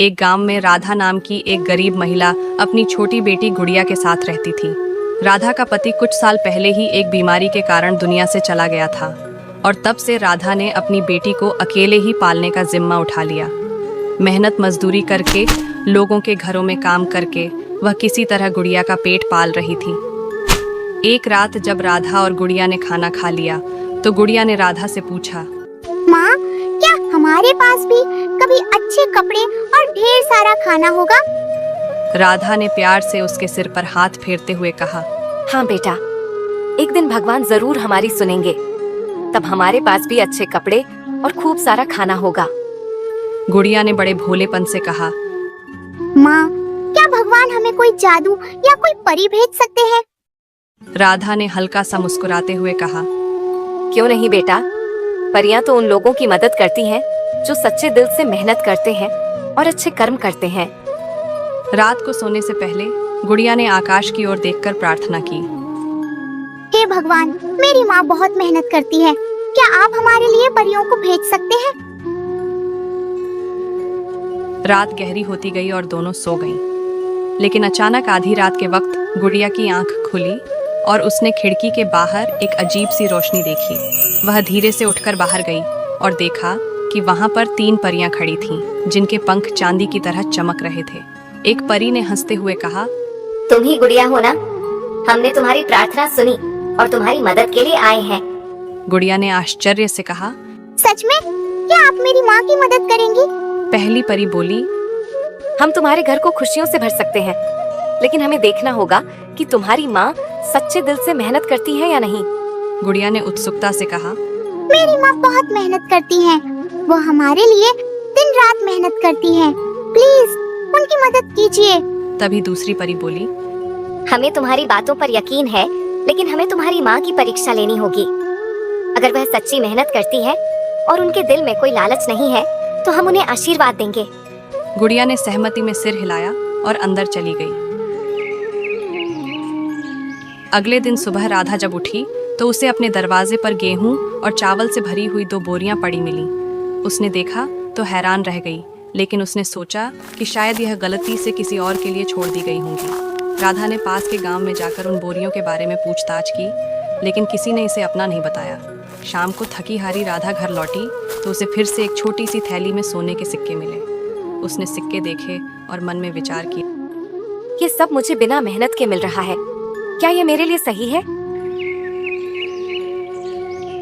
एक गांव में राधा नाम की एक गरीब महिला अपनी छोटी बेटी गुड़िया के साथ रहती थी। राधा का पति कुछ साल पहले ही एक बीमारी के कारण दुनिया से चला गया था और तब से राधा ने अपनी बेटी को अकेले ही पालने का जिम्मा उठा लिया। मेहनत मजदूरी करके, लोगों के घरों में काम करके वह किसी तरह गुड़िया का पेट पाल रही थी। एक रात जब राधा और गुड़िया ने खाना खा लिया तो गुड़िया ने राधा से पूछा, माँ, क्या हमारे पास भी कभी अच्छे कपड़े और ढेर सारा खाना होगा? राधा ने प्यार से उसके सिर पर हाथ फेरते हुए कहा, हाँ बेटा, एक दिन भगवान जरूर हमारी सुनेंगे। तब हमारे पास भी अच्छे कपड़े और खूब सारा खाना होगा। गुड़िया ने बड़े भोलेपन से कहा, माँ, क्या भगवान हमें कोई जादू या कोई परी भेज सकते हैं? राधा ने हल्का सा मुस्कुराते हुए कहा, क्यों नहीं बेटा, परियां तो उन लोगों की मदद करती हैं जो सच्चे दिल से मेहनत करते हैं और अच्छे कर्म करते हैं। रात को सोने से पहले गुड़िया ने आकाश की ओर देखकर प्रार्थना की, हे भगवान, मेरी माँ बहुत मेहनत करती है, क्या आप हमारे लिए परियों को भेज सकते हैं? रात गहरी होती गई और दोनों सो गईं। लेकिन अचानक आधी रात के वक्त गुड़िया की आंख खुली और उसने खिड़की के बाहर एक अजीब सी रोशनी देखी। वह धीरे से उठकर बाहर गई और देखा कि वहां पर 3 परियां खड़ी थीं, जिनके पंख चांदी की तरह चमक रहे थे। एक परी ने हंसते हुए कहा, तुम ही गुड़िया हो ना? हमने तुम्हारी प्रार्थना सुनी और तुम्हारी मदद के लिए आए हैं। गुड़िया ने आश्चर्य से कहा, सच में? क्या आप मेरी माँ की मदद करेंगी? पहली परी बोली, हम तुम्हारे घर को खुशियों से भर सकते हैं, लेकिन हमें देखना होगा कि तुम्हारी माँ सच्चे दिल से मेहनत करती है या नहीं। गुड़िया ने उत्सुकता से कहा, मेरी माँ बहुत मेहनत करती हैं। वो हमारे लिए दिन रात मेहनत करती हैं। प्लीज उनकी मदद कीजिए। तभी दूसरी परी बोली, हमें तुम्हारी बातों पर यकीन है, लेकिन हमें तुम्हारी माँ की परीक्षा लेनी होगी। अगर वह सच्ची मेहनत करती है और उनके दिल में कोई लालच नहीं है, तो हम उन्हें आशीर्वाद देंगे। गुड़िया ने सहमति में सिर हिलाया और अंदर चली गई। अगले दिन सुबह राधा जब उठी तो उसे अपने दरवाजे पर गेहूं और चावल से भरी हुई 2 बोरियां पड़ी मिली। उसने देखा तो हैरान रह गई, लेकिन उसने सोचा कि शायद यह गलती से किसी और के लिए छोड़ दी गई होंगी। राधा ने पास के गांव में जाकर उन बोरियों के बारे में पूछताछ की, लेकिन किसी ने इसे अपना नहीं बताया। शाम को थकी हारी राधा घर लौटी तो उसे फिर से एक छोटी सी थैली में सोने के सिक्के मिले। उसने सिक्के देखे और मन में विचार किया, ये सब मुझे बिना मेहनत के मिल रहा है, क्या ये मेरे लिए सही है?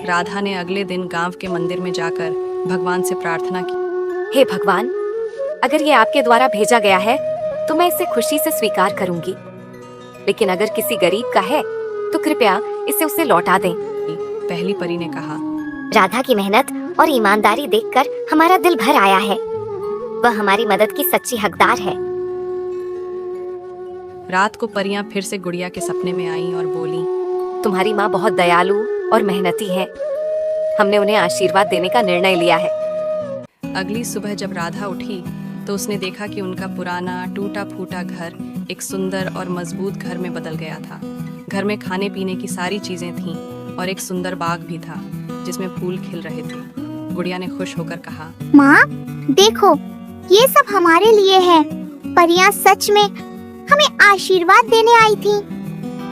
राधा ने अगले दिन गांव के मंदिर में जाकर भगवान से प्रार्थना की, हे भगवान, अगर ये आपके द्वारा भेजा गया है तो मैं इसे खुशी से स्वीकार करूंगी, लेकिन अगर किसी गरीब का है तो कृपया इसे उसे लौटा दें। पहली परी ने कहा, राधा की मेहनत और ईमानदारी देखकर हमारा दिल भर आया है। वह हमारी मदद की सच्ची हकदार है। रात को परियां फिर से गुड़िया के सपने में आईं और बोली, तुम्हारी माँ बहुत दयालु और मेहनती है। हमने उन्हें आशीर्वाद देने का निर्णय लिया है। अगली सुबह जब राधा उठी तो उसने देखा कि उनका पुराना टूटा फूटा घर एक सुंदर और मजबूत घर में बदल गया था। घर में खाने पीने की सारी चीजें थीं और एक सुंदर बाग भी था जिसमें फूल खिल रहे थे। गुड़िया ने खुश होकर कहा, माँ, देखो, ये सब हमारे लिए है। परियां सच में हमें आशीर्वाद देने आई थी।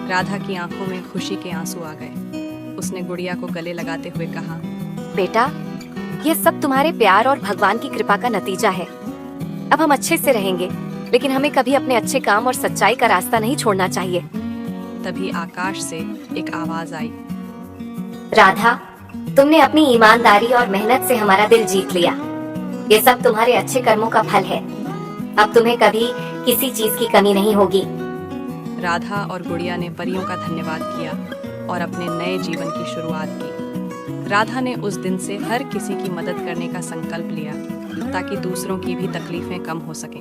राधा की आंखों में खुशी के आंसू आ गए। उसने गुड़िया को गले लगाते हुए कहा, बेटा, ये सब तुम्हारे प्यार और भगवान की कृपा का नतीजा है। अब हम अच्छे से रहेंगे, लेकिन हमें कभी अपने अच्छे काम और सच्चाई का रास्ता नहीं छोड़ना चाहिए। तभी आकाश से एक आवाज आई, राधा, तुमने अपनी ईमानदारी और मेहनत से हमारा दिल जीत लिया। ये सब तुम्हारे अच्छे कर्मों का फल है। अब तुम्हें कभी किसी चीज की कमी नहीं होगी। राधा और गुड़िया ने परियों का धन्यवाद किया और अपने नए जीवन की शुरुआत की। राधा ने उस दिन से हर किसी की मदद करने का संकल्प लिया ताकि दूसरों की भी तकलीफें कम हो सकें।